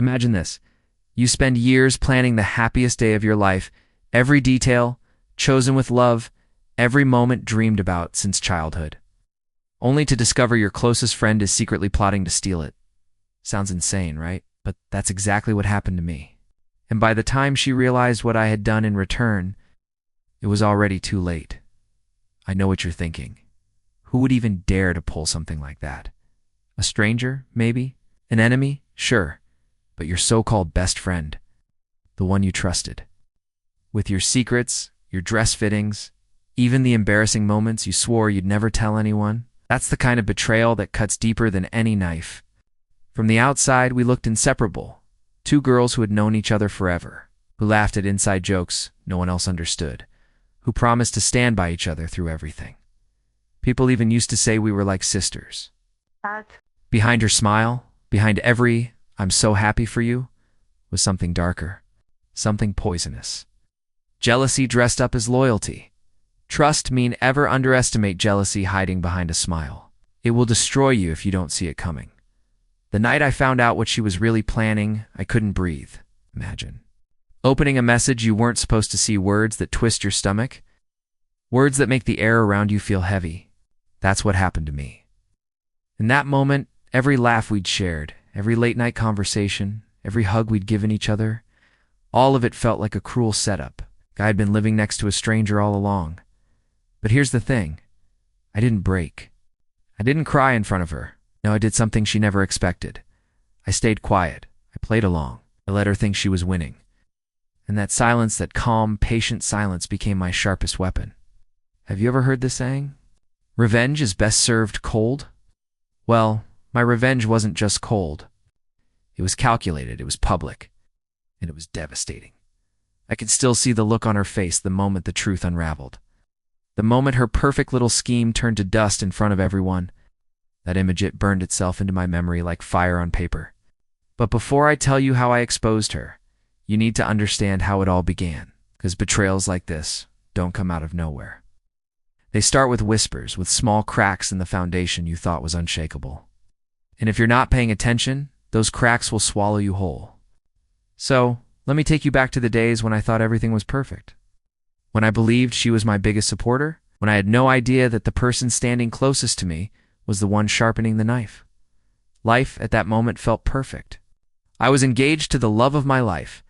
Imagine this. You spend years planning the happiest day of your life, every detail, chosen with love, every moment dreamed about since childhood, only to discover your closest friend is secretly plotting to steal it. Sounds insane, right? But that's exactly what happened to me. And by the time she realized what I had done in return, it was already too late. I know what you're thinking. Who would even dare to pull something like that? A stranger, maybe? An enemy? Sure. But your so-called best friend. The one you trusted. With your secrets, your dress fittings, even the embarrassing moments you swore you'd never tell anyone. That's the kind of betrayal that cuts deeper than any knife. From the outside, we looked inseparable. Two girls who had known each other forever, who laughed at inside jokes no one else understood, who promised to stand by each other through everything. People even used to say we were like sisters. Behind her smile, behind every "I'm so happy for you," was something darker, something poisonous. Jealousy dressed up as loyalty. Trust me, never underestimate jealousy hiding behind a smile. It will destroy you if you don't see it coming. The night I found out what she was really planning, I couldn't breathe. Imagine. Opening a message you weren't supposed to see, words that twist your stomach, words that make the air around you feel heavy. That's what happened to me. In that moment, every laugh we'd shared, every late-night conversation, every hug we'd given each other, all of it felt like a cruel setup. I had been living next to a stranger all along. But here's the thing. I didn't break. I didn't cry in front of her. No, I did something she never expected. I stayed quiet. I played along. I let her think she was winning. And that silence, that calm, patient silence, became my sharpest weapon. Have you ever heard this saying? Revenge is best served cold? Well, my revenge wasn't just cold. It was calculated, it was public, and it was devastating. I could still see the look on her face the moment the truth unraveled. The moment her perfect little scheme turned to dust in front of everyone. That image, it burned itself into my memory like fire on paper. But before I tell you how I exposed her, you need to understand how it all began, because betrayals like this don't come out of nowhere. They start with whispers, with small cracks in the foundation you thought was unshakable. And if you're not paying attention, those cracks will swallow you whole. So, let me take you back to the days when I thought everything was perfect. When I believed she was my biggest supporter, when I had no idea that the person standing closest to me was the one sharpening the knife. Life at that moment felt perfect. I was engaged to the love of my life,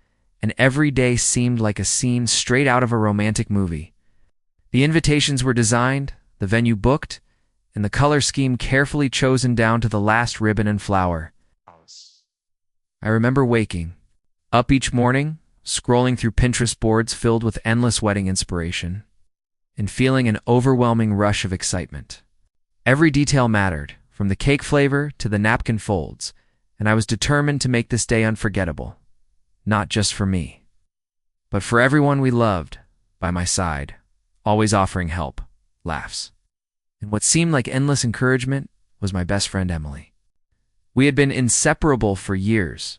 and every day seemed like a scene straight out of a romantic movie. The invitations were designed, the venue booked, and the color scheme carefully chosen down to the last ribbon and flower. I remember waking up each morning, scrolling through Pinterest boards filled with endless wedding inspiration, and feeling an overwhelming rush of excitement. Every detail mattered, from the cake flavor to the napkin folds, and I was determined to make this day unforgettable. Not just for me, but for everyone we loved, by my side, always offering help, laughs, and what seemed like endless encouragement was my best friend Emily. We had been inseparable for years,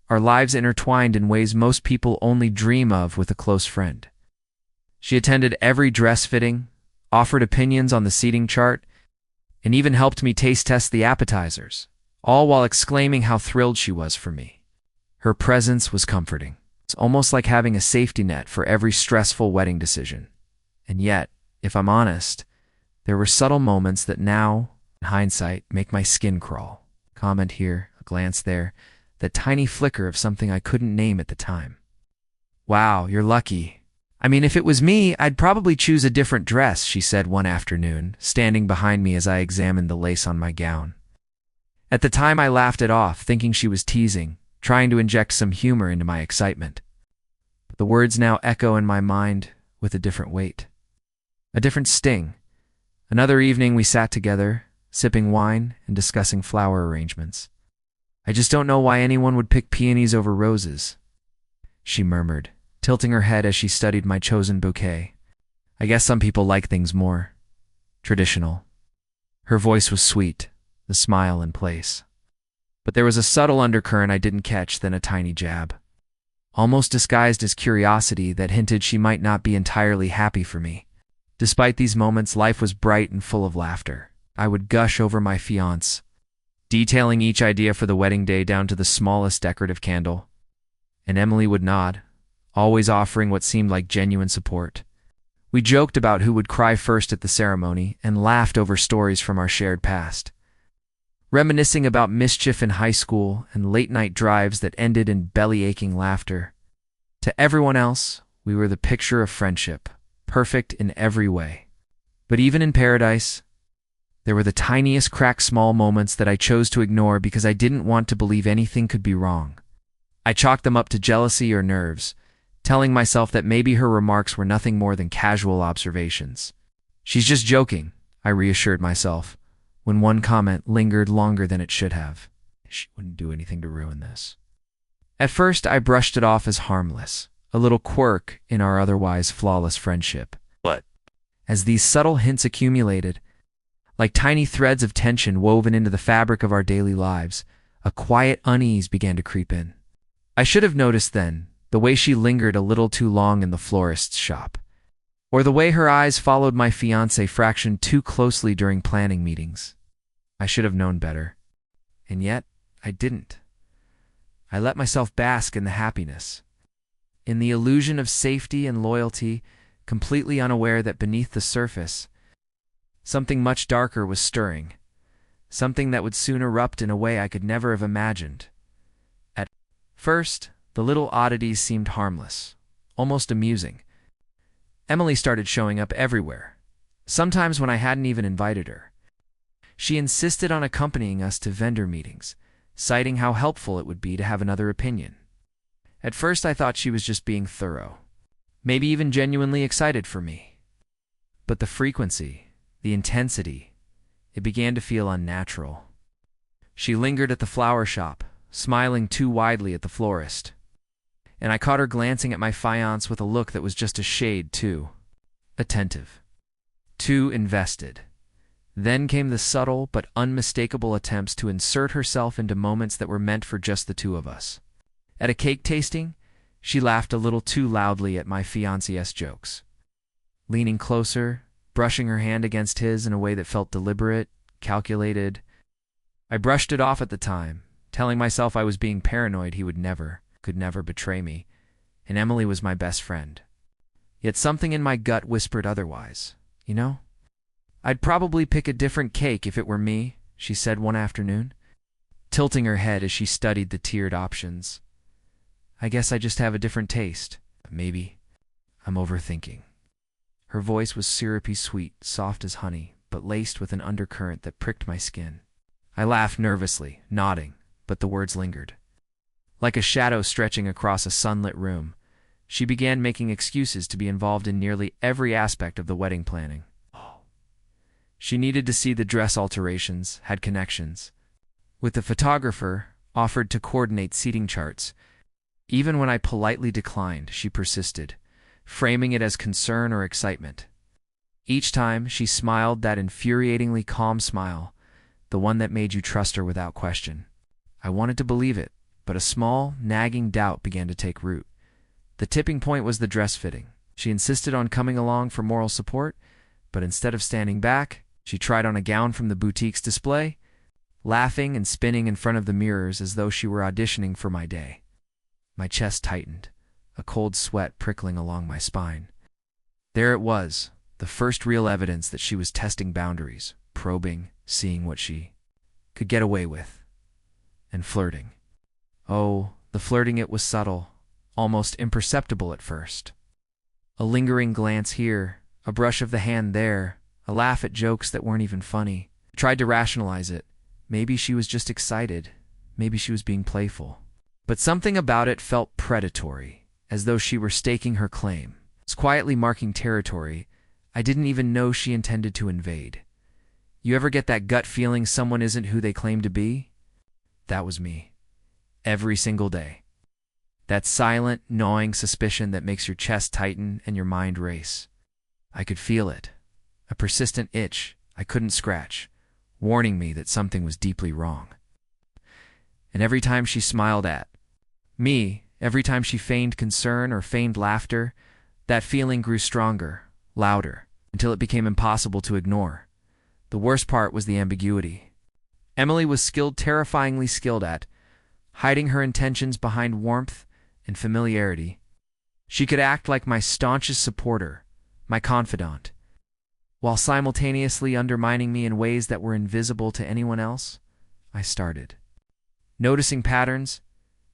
our lives intertwined in ways most people only dream of with a close friend. She attended every dress fitting, offered opinions on the seating chart, and even helped me taste test the appetizers, all while exclaiming how thrilled she was for me. Her presence was comforting. It's almost like having a safety net for every stressful wedding decision. And yet, if I'm honest, there were subtle moments that now, in hindsight, make my skin crawl. A comment here, a glance there, that tiny flicker of something I couldn't name at the time. "Wow, you're lucky. I mean, if it was me, I'd probably choose a different dress," she said one afternoon, standing behind me as I examined the lace on my gown. At the time, I laughed it off, thinking she was teasing, trying to inject some humor into my excitement. But the words now echo in my mind with a different weight, a different sting. Another evening we sat together, sipping wine and discussing flower arrangements. "I just don't know why anyone would pick peonies over roses," she murmured, tilting her head as she studied my chosen bouquet. "I guess some people like things more traditional." Her voice was sweet, the smile in place. But there was a subtle undercurrent I didn't catch, then a tiny jab, almost disguised as curiosity, that hinted she might not be entirely happy for me. Despite these moments, life was bright and full of laughter. I would gush over my fiancé, detailing each idea for the wedding day down to the smallest decorative candle. And Emily would nod, always offering what seemed like genuine support. We joked about who would cry first at the ceremony and laughed over stories from our shared past, reminiscing about mischief in high school and late-night drives that ended in belly-aching laughter. To everyone else, we were the picture of friendship, perfect in every way. But even in paradise, there were the tiniest small moments that I chose to ignore because I didn't want to believe anything could be wrong. I chalked them up to jealousy or nerves, telling myself that maybe her remarks were nothing more than casual observations. She's just joking, I reassured myself, when one comment lingered longer than it should have. She wouldn't do anything to ruin this. At first, I brushed it off as harmless, a little quirk in our otherwise flawless friendship. But as these subtle hints accumulated, like tiny threads of tension woven into the fabric of our daily lives, a quiet unease began to creep in. I should have noticed then the way she lingered a little too long in the florist's shop, or the way her eyes followed my fiancé fraction too closely during planning meetings. I should have known better. And yet, I didn't. I let myself bask in the happiness, in the illusion of safety and loyalty, completely unaware that beneath the surface, something much darker was stirring, something that would soon erupt in a way I could never have imagined. At first, the little oddities seemed harmless, almost amusing. Emily started showing up everywhere, sometimes when I hadn't even invited her. She insisted on accompanying us to vendor meetings, citing how helpful it would be to have another opinion. At first, I thought she was just being thorough, maybe even genuinely excited for me. But the frequency, the intensity, it began to feel unnatural. She lingered at the flower shop, smiling too widely at the florist, and I caught her glancing at my fiancé with a look that was just a shade too attentive, too invested. Then came the subtle but unmistakable attempts to insert herself into moments that were meant for just the two of us. At a cake tasting, she laughed a little too loudly at my fiancé's jokes, leaning closer, brushing her hand against his in a way that felt deliberate, calculated. I brushed it off at the time, telling myself I was being paranoid he could never betray me, and Emily was my best friend. Yet something in my gut whispered otherwise. You know, I'd probably pick a different cake if it were me, she said one afternoon, tilting her head as she studied the tiered options. I guess I just have a different taste. Maybe I'm overthinking. Her voice was syrupy sweet, soft as honey, but laced with an undercurrent that pricked my skin. I laughed nervously, nodding, but the words lingered. Like a shadow stretching across a sunlit room, she began making excuses to be involved in nearly every aspect of the wedding planning. She needed to see the dress alterations, had connections with the photographer, offered to coordinate seating charts. Even when I politely declined, she persisted, framing it as concern or excitement. Each time, she smiled that infuriatingly calm smile, the one that made you trust her without question. I wanted to believe it, but a small, nagging doubt began to take root. The tipping point was the dress fitting. She insisted on coming along for moral support, but instead of standing back, she tried on a gown from the boutique's display, laughing and spinning in front of the mirrors as though she were auditioning for my day. My chest tightened, a cold sweat prickling along my spine. There it was, the first real evidence that she was testing boundaries, probing, seeing what she could get away with, and flirting. Oh, the flirting, it was subtle, almost imperceptible at first. A lingering glance here, a brush of the hand there, a laugh at jokes that weren't even funny. I tried to rationalize it. Maybe she was just excited. Maybe she was being playful. But something about it felt predatory, as though she were staking her claim. It's quietly marking territory I didn't even know she intended to invade. You ever get that gut feeling someone isn't who they claim to be? That was me. Every single day. That silent, gnawing suspicion that makes your chest tighten and your mind race. I could feel it. A persistent itch I couldn't scratch, warning me that something was deeply wrong. And every time she smiled at me, every time she feigned concern or feigned laughter, that feeling grew stronger, louder, until it became impossible to ignore. The worst part was the ambiguity. Emily was terrifyingly skilled at hiding her intentions behind warmth and familiarity. She could act like my staunchest supporter, my confidant, while simultaneously undermining me in ways that were invisible to anyone else. I started noticing patterns.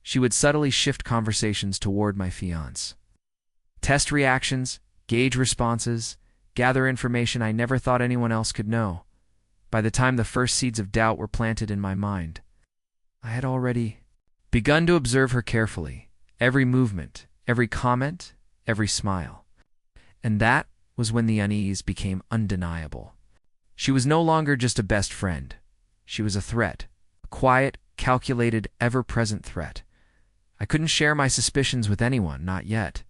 She would subtly shift conversations toward my fiancé, test reactions, gauge responses, gather information I never thought anyone else could know. By the time the first seeds of doubt were planted in my mind, I had already begun to observe her carefully, every movement, every comment, every smile. And that was when the unease became undeniable. She was no longer just a best friend. She was a threat, a quiet, calculated, ever-present threat. I couldn't share my suspicions with anyone, not yet.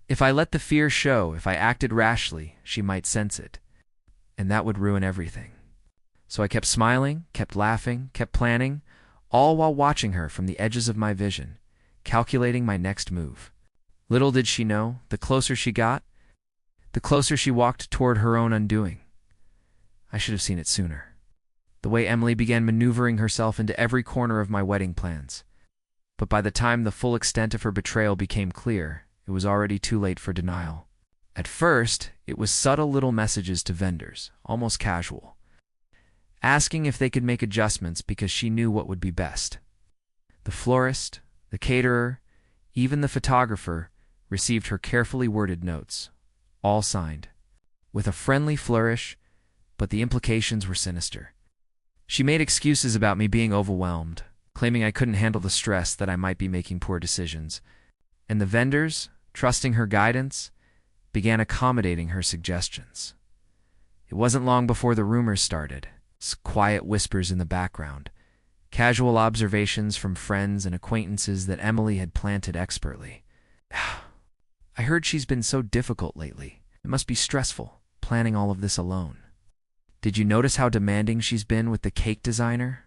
If I let the fear show, if I acted rashly, she might sense it, and that would ruin everything. So I kept smiling, kept laughing, kept planning, all while watching her from the edges of my vision, calculating my next move. Little did she know, the closer she got, the closer she walked toward her own undoing. I should have seen it sooner. The way Emily began maneuvering herself into every corner of my wedding plans. But by the time the full extent of her betrayal became clear, it was already too late for denial. At first, it was subtle little messages to vendors, almost casual, asking if they could make adjustments because she knew what would be best. The florist, the caterer, even the photographer received her carefully worded notes, all signed, with a friendly flourish, but the implications were sinister. She made excuses about me being overwhelmed, claiming I couldn't handle the stress that I might be making poor decisions, and the vendors, trusting her guidance, began accommodating her suggestions. It wasn't long before the rumors started, quiet whispers in the background, casual observations from friends and acquaintances that Emily had planted expertly. I heard she's been so difficult lately. It must be stressful, planning all of this alone. Did you notice how demanding she's been with the cake designer?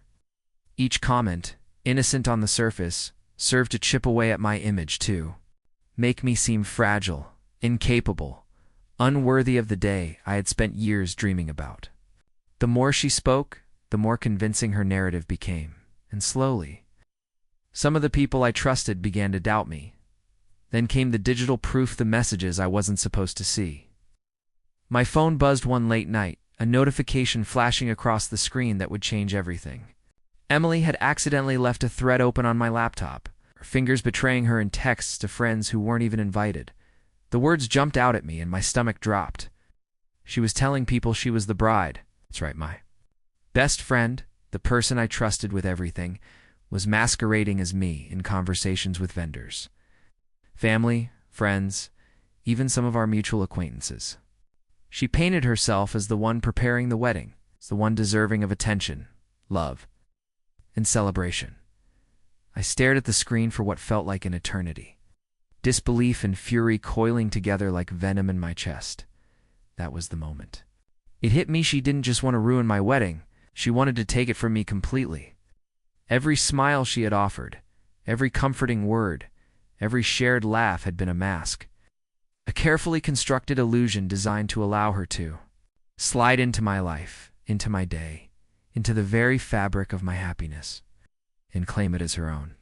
Each comment, innocent on the surface, served to chip away at my image too. Make me seem fragile, incapable, unworthy of the day I had spent years dreaming about. The more she spoke, the more convincing her narrative became, and slowly, some of the people I trusted began to doubt me. Then came the digital proof, the messages I wasn't supposed to see. My phone buzzed one late night, a notification flashing across the screen that would change everything. Emily had accidentally left a thread open on my laptop, her fingers betraying her in texts to friends who weren't even invited. The words jumped out at me and my stomach dropped. She was telling people she was the bride. That's right, my best friend, the person I trusted with everything, was masquerading as me in conversations with vendors, family, friends, even some of our mutual acquaintances. She painted herself as the one preparing the wedding, as the one deserving of attention, love, and celebration. I stared at the screen for what felt like an eternity, disbelief and fury coiling together like venom in my chest. That was the moment. It hit me, she didn't just want to ruin my wedding, she wanted to take it from me completely. Every smile she had offered, every comforting word, every shared laugh had been a mask. A carefully constructed illusion designed to allow her to slide into my life, into my day, into the very fabric of my happiness, and claim it as her own.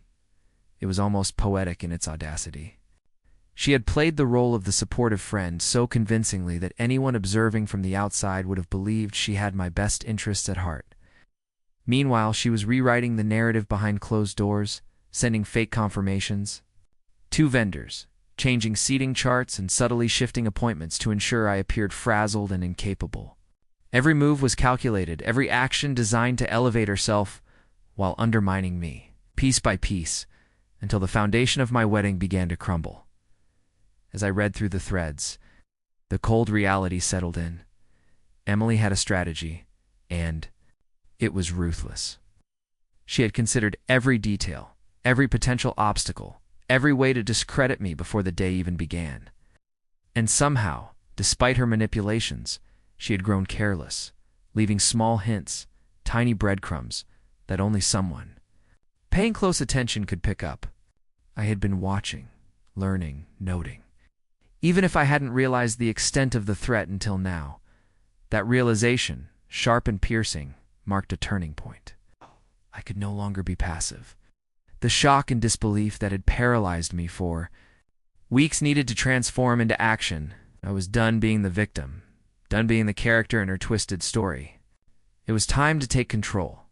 It was almost poetic in its audacity. She had played the role of the supportive friend so convincingly that anyone observing from the outside would have believed she had my best interests at heart. Meanwhile, she was rewriting the narrative behind closed doors, sending fake confirmations. 2 vendors, changing seating charts and subtly shifting appointments to ensure I appeared frazzled and incapable. Every move was calculated, every action designed to elevate herself while undermining me, piece by piece, until the foundation of my wedding began to crumble. As I read through the threads, the cold reality settled in. Emily had a strategy, and it was ruthless. She had considered every detail, every potential obstacle, every way to discredit me before the day even began. And somehow, despite her manipulations, she had grown careless, leaving small hints, tiny breadcrumbs, that only someone paying close attention could pick up. I had been watching, learning, noting. Even if I hadn't realized the extent of the threat until now, that realization, sharp and piercing, marked a turning point. I could no longer be passive. The shock and disbelief that had paralyzed me for weeks needed to transform into action. I was done being the victim, done being the character in her twisted story. It was time to take control,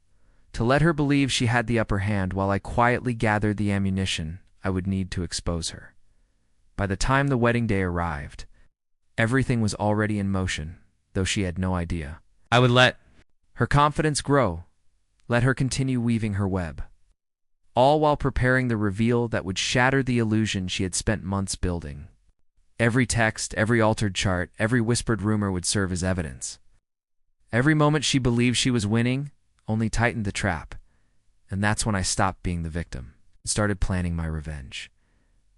to let her believe she had the upper hand while I quietly gathered the ammunition I would need to expose her. By the time the wedding day arrived, everything was already in motion, though she had no idea. I would let her confidence grow, let her continue weaving her web, all while preparing the reveal that would shatter the illusion she had spent months building. Every text, every altered chart, every whispered rumor would serve as evidence. Every moment she believed she was winning only tightened the trap, and that's when I stopped being the victim and started planning my revenge.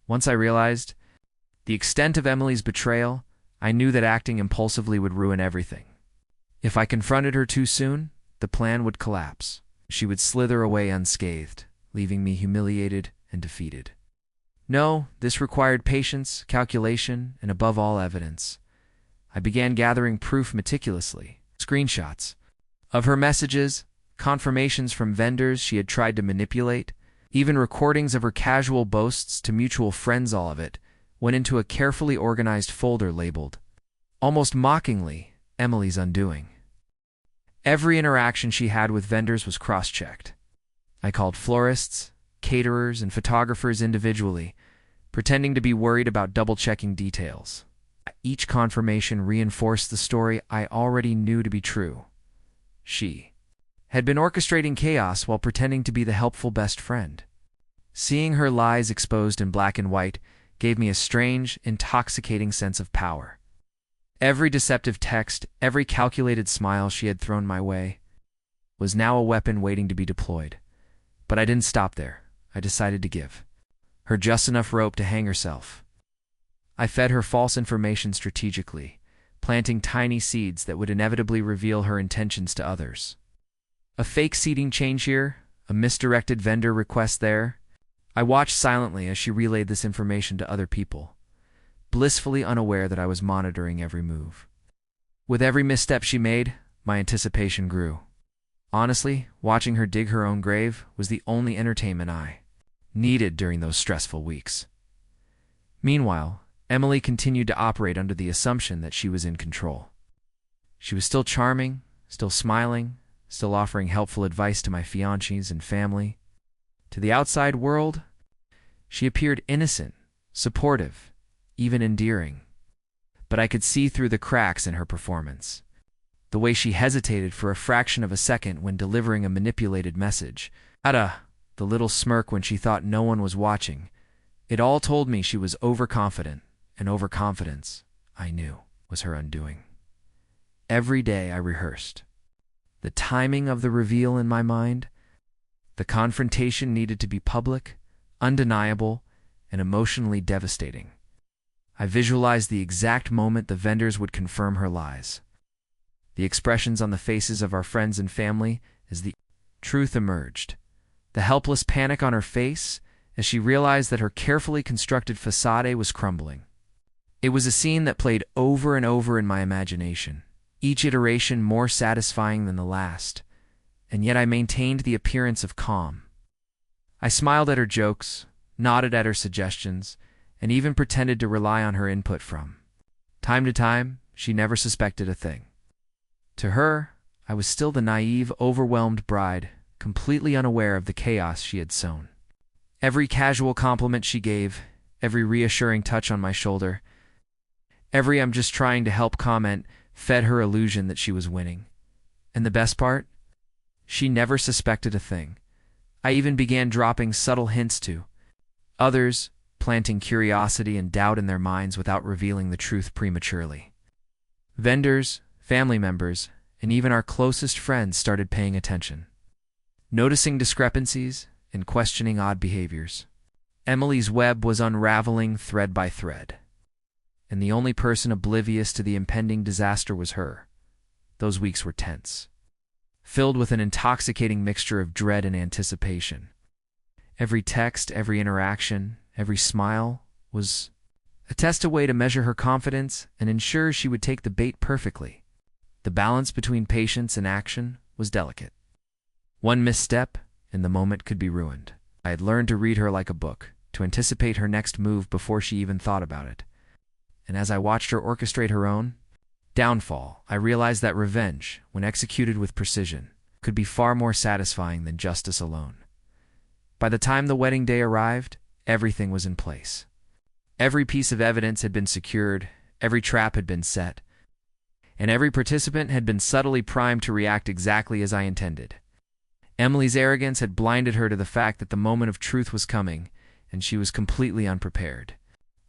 Once I realized the extent of Emily's betrayal, I knew that acting impulsively would ruin everything. If I confronted her too soon, the plan would collapse. She would slither away unscathed, leaving me humiliated and defeated. No, this required patience, calculation, and above all, evidence. I began gathering proof meticulously, screenshots of her messages, confirmations from vendors she had tried to manipulate, even recordings of her casual boasts to mutual friends. All of it went into a carefully organized folder labeled, almost mockingly, Emily's undoing. Every interaction she had with vendors was cross-checked. I called florists, caterers, and photographers individually, pretending to be worried about double-checking details. Each confirmation reinforced the story I already knew to be true. She had been orchestrating chaos while pretending to be the helpful best friend. Seeing her lies exposed in black and white gave me a strange, intoxicating sense of power. Every deceptive text, every calculated smile she had thrown my way was now a weapon waiting to be deployed. But I didn't stop there. I decided to give her just enough rope to hang herself. I fed her false information strategically, planting tiny seeds that would inevitably reveal her intentions to others. A fake seating change here, a misdirected vendor request there. I watched silently as she relayed this information to other people, blissfully unaware that I was monitoring every move. With every misstep she made, my anticipation grew. Honestly, watching her dig her own grave was the only entertainment I needed during those stressful weeks. Meanwhile, Emily continued to operate under the assumption that she was in control. She was still charming, still smiling, still offering helpful advice to my fiancés and family. To the outside world, she appeared innocent, supportive, even endearing. But I could see through the cracks in her performance. The way she hesitated for a fraction of a second when delivering a manipulated message. The little smirk when she thought no one was watching. It all told me she was overconfident, and overconfidence, I knew, was her undoing. Every day I rehearsed. The timing of the reveal in my mind. The confrontation needed to be public, undeniable, and emotionally devastating. I visualized the exact moment the vendors would confirm her lies. The expressions on the faces of our friends and family as the truth emerged. The helpless panic on her face as she realized that her carefully constructed facade was crumbling. It was a scene that played over and over in my imagination, each iteration more satisfying than the last, and yet I maintained the appearance of calm. I smiled at her jokes, nodded at her suggestions, and even pretended to rely on her input from time to time. She never suspected a thing. To her, I was still the naive, overwhelmed bride, completely unaware of the chaos she had sown. Every casual compliment she gave, every reassuring touch on my shoulder, every "I'm just trying to help" comment fed her illusion that she was winning. And the best part? She never suspected a thing. I even began dropping subtle hints to others, planting curiosity and doubt in their minds without revealing the truth prematurely. Vendors, family members, and even our closest friends started paying attention, noticing discrepancies and questioning odd behaviors. Emily's web was unraveling thread by thread, and the only person oblivious to the impending disaster was her. Those weeks were tense, filled with an intoxicating mixture of dread and anticipation. Every text, every interaction, every smile was a test, a way to measure her confidence and ensure she would take the bait perfectly. The balance between patience and action was delicate. One misstep, and the moment could be ruined. I had learned to read her like a book, to anticipate her next move before she even thought about it. And as I watched her orchestrate her own downfall, I realized that revenge, when executed with precision, could be far more satisfying than justice alone. By the time the wedding day arrived, everything was in place. Every piece of evidence had been secured, every trap had been set, and every participant had been subtly primed to react exactly as I intended. Emily's arrogance had blinded her to the fact that the moment of truth was coming, and she was completely unprepared.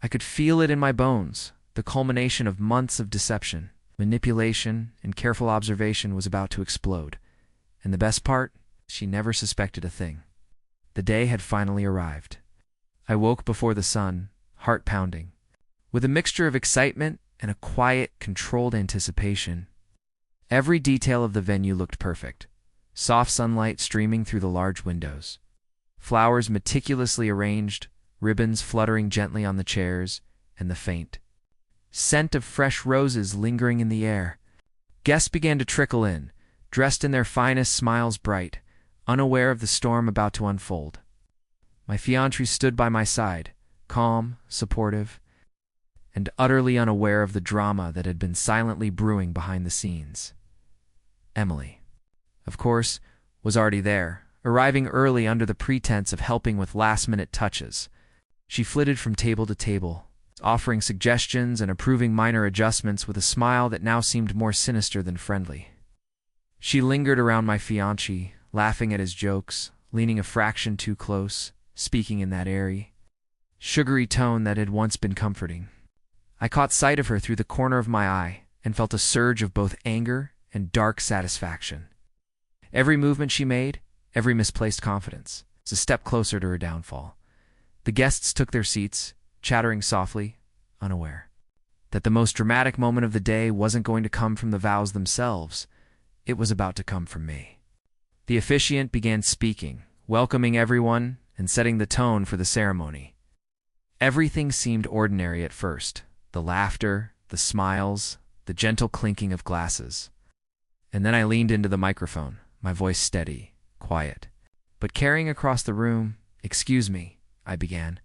I could feel it in my bones. The culmination of months of deception, manipulation, and careful observation was about to explode. And the best part, she never suspected a thing. The day had finally arrived. I woke before the sun, heart pounding, with a mixture of excitement and a quiet, controlled anticipation. Every detail of the venue looked perfect. Soft sunlight streaming through the large windows, flowers meticulously arranged, ribbons fluttering gently on the chairs, and the faint scent of fresh roses lingering in the air. Guests began to trickle in, dressed in their finest, smiles bright, unaware of the storm about to unfold. My fiancée stood by my side, calm, supportive, and utterly unaware of the drama that had been silently brewing behind the scenes. Emily, of course, was already there, arriving early under the pretense of helping with last-minute touches. She flitted from table to table, offering suggestions and approving minor adjustments with a smile that now seemed more sinister than friendly. She lingered around my fiancé, laughing at his jokes, leaning a fraction too close, speaking in that airy, sugary tone that had once been comforting. I caught sight of her through the corner of my eye and felt a surge of both anger and dark satisfaction. Every movement she made, every misplaced confidence, was a step closer to her downfall. The guests took their seats, chattering softly, unaware that the most dramatic moment of the day wasn't going to come from the vows themselves. It was about to come from me. The officiant began speaking, welcoming everyone and setting the tone for the ceremony. Everything seemed ordinary at first. The laughter, the smiles, the gentle clinking of glasses. And then I leaned into the microphone, my voice steady, quiet, but carrying across the room. "Excuse me," I began,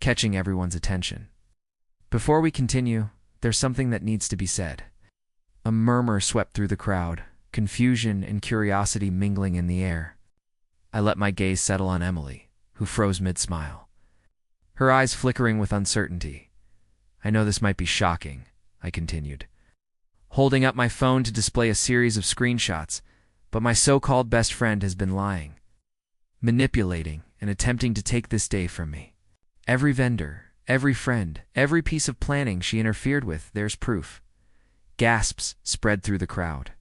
catching everyone's attention. "Before we continue, there's something that needs to be said." A murmur swept through the crowd, confusion and curiosity mingling in the air. I let my gaze settle on Emily, who froze mid-smile, her eyes flickering with uncertainty. "I know this might be shocking," I continued, holding up my phone to display a series of screenshots, "but my so-called best friend has been lying, manipulating, and attempting to take this day from me. Every vendor, every friend, every piece of planning she interfered with, there's proof." Gasps spread through the crowd.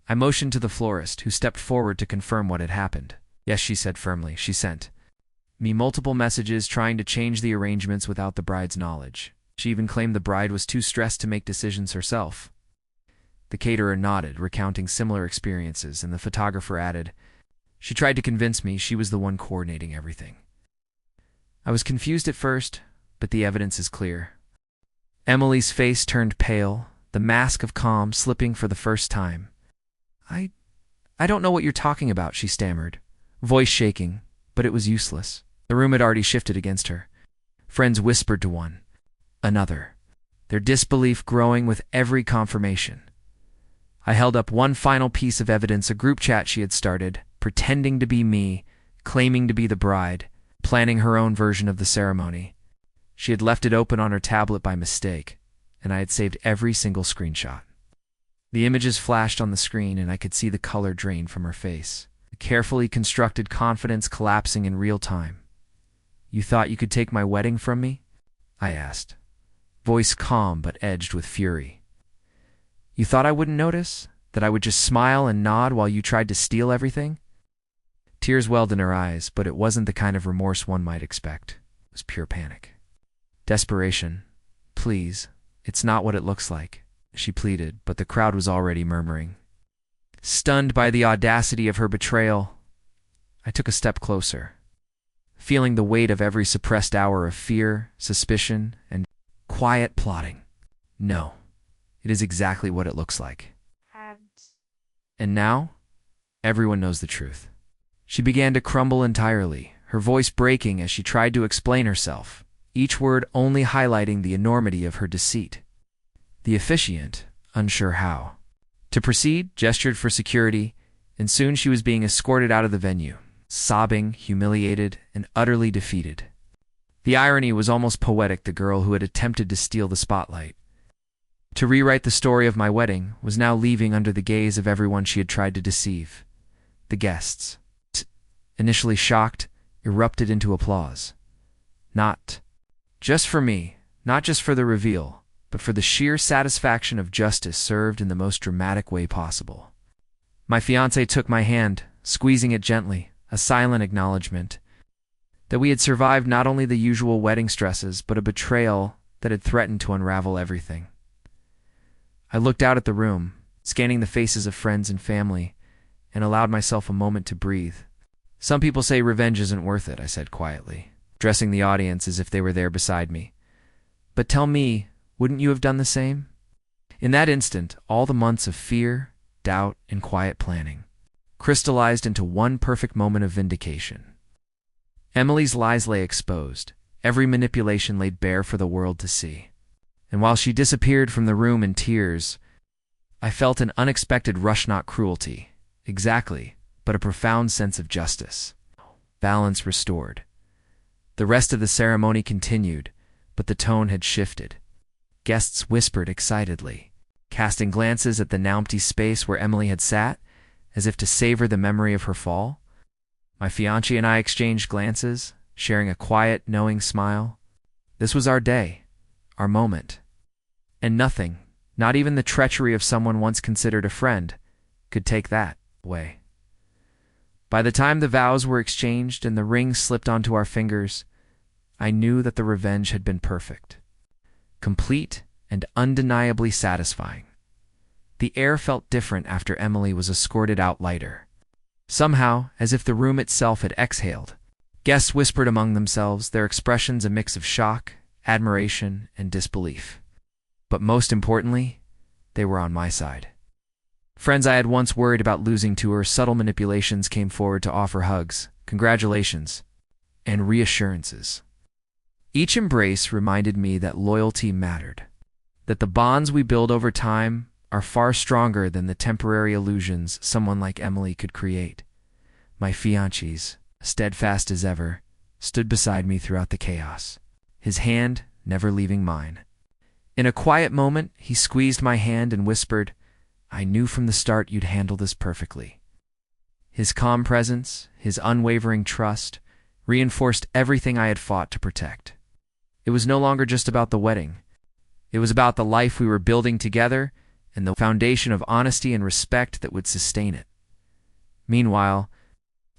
I motioned to the florist, who stepped forward to confirm what had happened. "Yes," she said firmly. "She sent me multiple messages trying to change the arrangements without the bride's knowledge. She even claimed the bride was too stressed to make decisions herself." The caterer nodded, recounting similar experiences, and the photographer added, "She tried to convince me she was the one coordinating everything." I was confused at first, but the evidence is clear. Emily's face turned pale, the mask of calm slipping for the first time. I don't know what you're talking about," she stammered, voice shaking, but it was useless. The room had already shifted against her. Friends whispered to one another, their disbelief growing with every confirmation. I held up one final piece of evidence, a group chat she had started, pretending to be me, claiming to be the bride, planning her own version of the ceremony. She had left it open on her tablet by mistake, and I had saved every single screenshot. The images flashed on the screen, and I could see the color drain from her face, the carefully constructed confidence collapsing in real time. "You thought you could take my wedding from me?" I asked, voice calm but edged with fury. "You thought I wouldn't notice? That I would just smile and nod while you tried to steal everything?" Tears welled in her eyes, but it wasn't the kind of remorse one might expect. It was pure panic. Desperation. "Please, it's not what it looks like," she pleaded, but the crowd was already murmuring. Stunned by the audacity of her betrayal, I took a step closer, feeling the weight of every suppressed hour of fear, suspicion, and quiet plotting. "No, it is exactly what it looks like. And now, everyone knows the truth. She began to crumble entirely, her voice breaking as she tried to explain herself, each word only highlighting the enormity of her deceit. The officiant, unsure how to proceed, gestured for security, and soon she was being escorted out of the venue, sobbing, humiliated, and utterly defeated. The irony was almost poetic. The girl who had attempted to steal the spotlight, to rewrite the story of my wedding, was now leaving under the gaze of everyone she had tried to deceive. The guests, initially shocked, erupted into applause. Not just for me, not just for the reveal, but for the sheer satisfaction of justice served in the most dramatic way possible. My fiancé took my hand, squeezing it gently, a silent acknowledgement that we had survived not only the usual wedding stresses, but a betrayal that had threatened to unravel everything. I looked out at the room, scanning the faces of friends and family, and allowed myself a moment to breathe. Some people say revenge isn't worth it, I said quietly, addressing the audience as if they were there beside me. But tell me, wouldn't you have done the same? In that instant, all the months of fear, doubt, and quiet planning crystallized into one perfect moment of vindication. Emily's lies lay exposed, every manipulation laid bare for the world to see. And while she disappeared from the room in tears, I felt an unexpected rush, not cruelty, exactly, but a profound sense of justice. Balance restored. The rest of the ceremony continued, but the tone had shifted. Guests whispered excitedly, casting glances at the now empty space where Emily had sat, as if to savor the memory of her fall. My fiancé and I exchanged glances, sharing a quiet, knowing smile. This was our day, our moment. And nothing, not even the treachery of someone once considered a friend, could take that away. By the time the vows were exchanged and the ring slipped onto our fingers, I knew that the revenge had been perfect, complete and undeniably satisfying. The air felt different after Emily was escorted out lighter. Somehow, as if the room itself had exhaled. Guests whispered among themselves, their expressions a mix of shock, admiration, and disbelief. But most importantly, they were on my side. Friends I had once worried about losing to her subtle manipulations came forward to offer hugs, congratulations, and reassurances. Each embrace reminded me that loyalty mattered, that the bonds we build over time are far stronger than the temporary illusions someone like Emily could create. My fiancé, steadfast as ever, stood beside me throughout the chaos, his hand never leaving mine. In a quiet moment, he squeezed my hand and whispered, "I knew from the start you'd handle this perfectly." His calm presence, his unwavering trust, reinforced everything I had fought to protect. It was no longer just about the wedding. It was about the life we were building together and the foundation of honesty and respect that would sustain it. Meanwhile,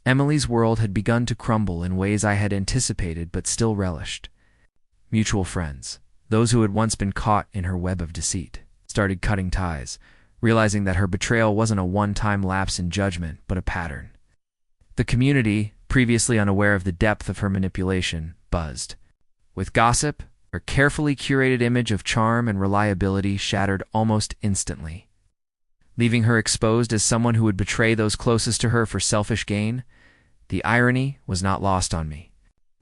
Emily's world had begun to crumble in ways I had anticipated but still relished. Mutual friends, those who had once been caught in her web of deceit, started cutting ties, realizing that her betrayal wasn't a one-time lapse in judgment, but a pattern. The community, previously unaware of the depth of her manipulation, buzzed. With gossip, her carefully curated image of charm and reliability shattered almost instantly. Leaving her exposed as someone who would betray those closest to her for selfish gain, the irony was not lost on me.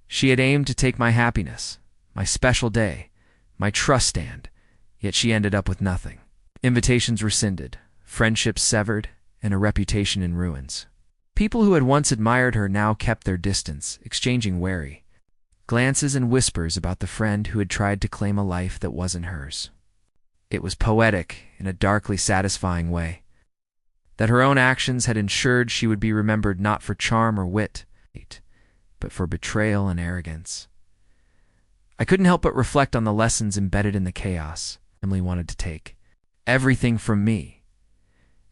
She had aimed to take my happiness, my special day, my trust stand, yet she ended up with nothing. Invitations rescinded, friendships severed, and a reputation in ruins. People who had once admired her now kept their distance, exchanging wary glances and whispers about the friend who had tried to claim a life that wasn't hers. It was poetic in a darkly satisfying way, that her own actions had ensured she would be remembered not for charm or wit, but for betrayal and arrogance. I couldn't help but reflect on the lessons embedded in the chaos Emily wanted to take. Everything from me.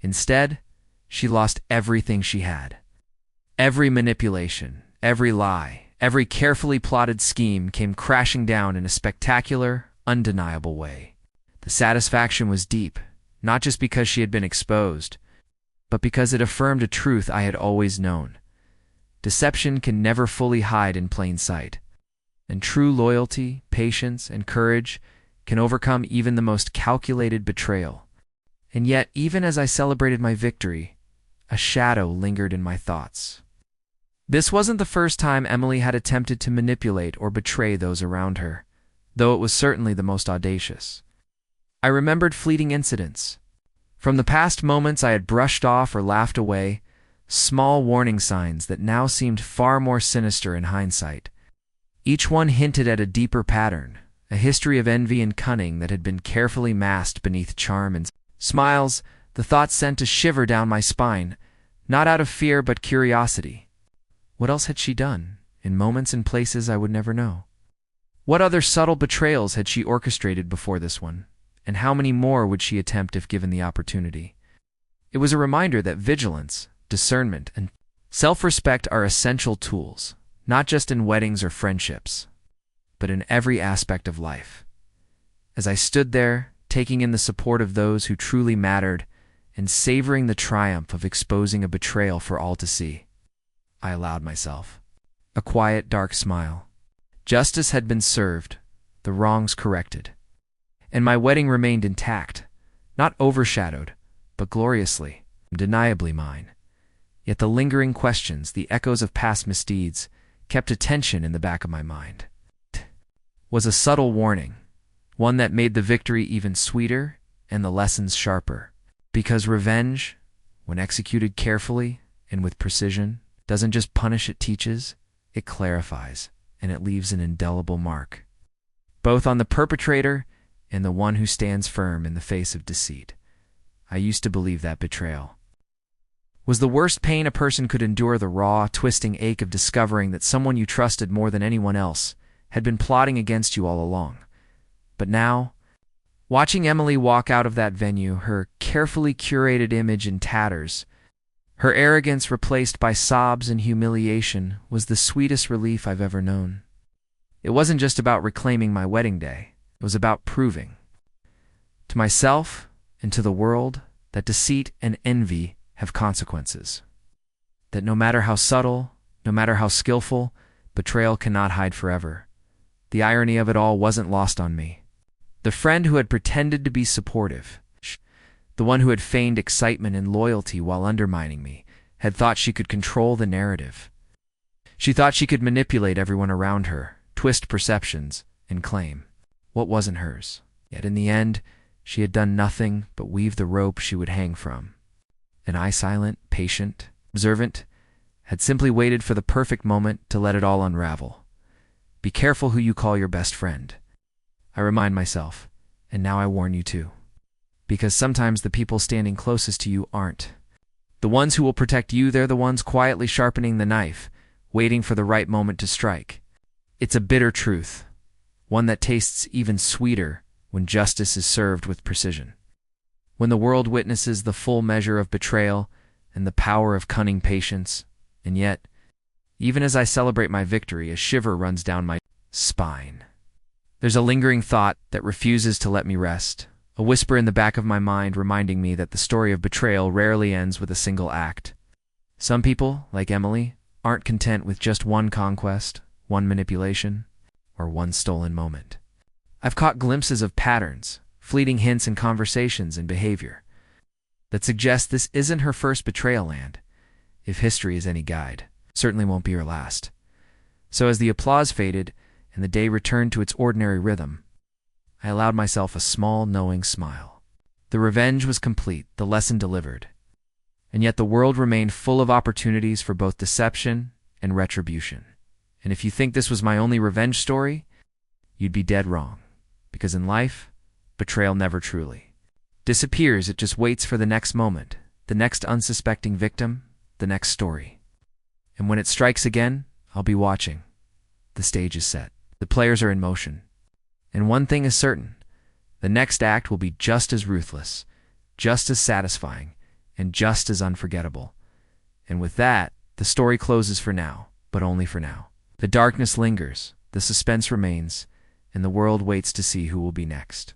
Instead, she lost everything she had. Every manipulation, every lie, every carefully plotted scheme came crashing down in a spectacular, undeniable way. The satisfaction was deep, not just because she had been exposed, but because it affirmed a truth I had always known. Deception can never fully hide in plain sight, and true loyalty, patience, and courage can overcome even the most calculated betrayal. And yet, even as I celebrated my victory, a shadow lingered in my thoughts. This wasn't the first time Emily had attempted to manipulate or betray those around her, though it was certainly the most audacious. I remembered fleeting incidents. From the past moments I had brushed off or laughed away, small warning signs that now seemed far more sinister in hindsight. Each one hinted at a deeper pattern, a history of envy and cunning that had been carefully masked beneath charm and smiles. The thought sent a shiver down my spine, not out of fear but curiosity. What else had she done, in moments and places I would never know? What other subtle betrayals had she orchestrated before this one, and how many more would she attempt if given the opportunity? It was a reminder that vigilance, discernment, and self-respect are essential tools, not just in weddings or friendships, but in every aspect of life. As I stood there, taking in the support of those who truly mattered, and savoring the triumph of exposing a betrayal for all to see, I allowed myself a quiet, dark smile. Justice had been served, the wrongs corrected, and my wedding remained intact, not overshadowed, but gloriously, undeniably mine. Yet the lingering questions, the echoes of past misdeeds, kept a tension in the back of my mind. Was a subtle warning, one that made the victory even sweeter and the lessons sharper. Because revenge, when executed carefully and with precision, doesn't just punish, it teaches, it clarifies, and it leaves an indelible mark, both on the perpetrator and the one who stands firm in the face of deceit. I used to believe that betrayal was the worst pain a person could endure, the raw, twisting ache of discovering that someone you trusted more than anyone else had been plotting against you all along. But now, watching Emily walk out of that venue, her carefully curated image in tatters, her arrogance replaced by sobs and humiliation, was the sweetest relief I've ever known. It wasn't just about reclaiming my wedding day. It was about proving to myself and to the world that deceit and envy have consequences. That no matter how subtle, no matter how skillful, betrayal cannot hide forever. The irony of it all wasn't lost on me. The friend who had pretended to be supportive, the one who had feigned excitement and loyalty while undermining me, had thought she could control the narrative. She thought she could manipulate everyone around her, twist perceptions, and claim what wasn't hers. Yet in the end, she had done nothing but weave the rope she would hang from. And I, silent, patient, observant, had simply waited for the perfect moment to let it all unravel. Be careful who you call your best friend, I remind myself, and now I warn you too. Because sometimes the people standing closest to you aren't the ones who will protect you. They're the ones quietly sharpening the knife, waiting for the right moment to strike. It's a bitter truth, one that tastes even sweeter when justice is served with precision. When the world witnesses the full measure of betrayal and the power of cunning patience, and yet, even as I celebrate my victory, a shiver runs down my spine. There's a lingering thought that refuses to let me rest, a whisper in the back of my mind reminding me that the story of betrayal rarely ends with a single act. Some people, like Emily, aren't content with just one conquest, one manipulation, or one stolen moment. I've caught glimpses of patterns, fleeting hints in conversations and behavior, that suggest this isn't her first betrayal, and, if history is any guide, certainly won't be her last. So as the applause faded and the day returned to its ordinary rhythm, I allowed myself a small, knowing smile. The revenge was complete, the lesson delivered, and yet the world remained full of opportunities for both deception and retribution. And if you think this was my only revenge story, you'd be dead wrong, because in life, betrayal never truly disappears. It just waits for the next moment, the next unsuspecting victim, the next story. And when it strikes again, I'll be watching. The stage is set. The players are in motion. And one thing is certain, the next act will be just as ruthless, just as satisfying, and just as unforgettable. And with that, the story closes for now, but only for now. The darkness lingers, the suspense remains, and the world waits to see who will be next.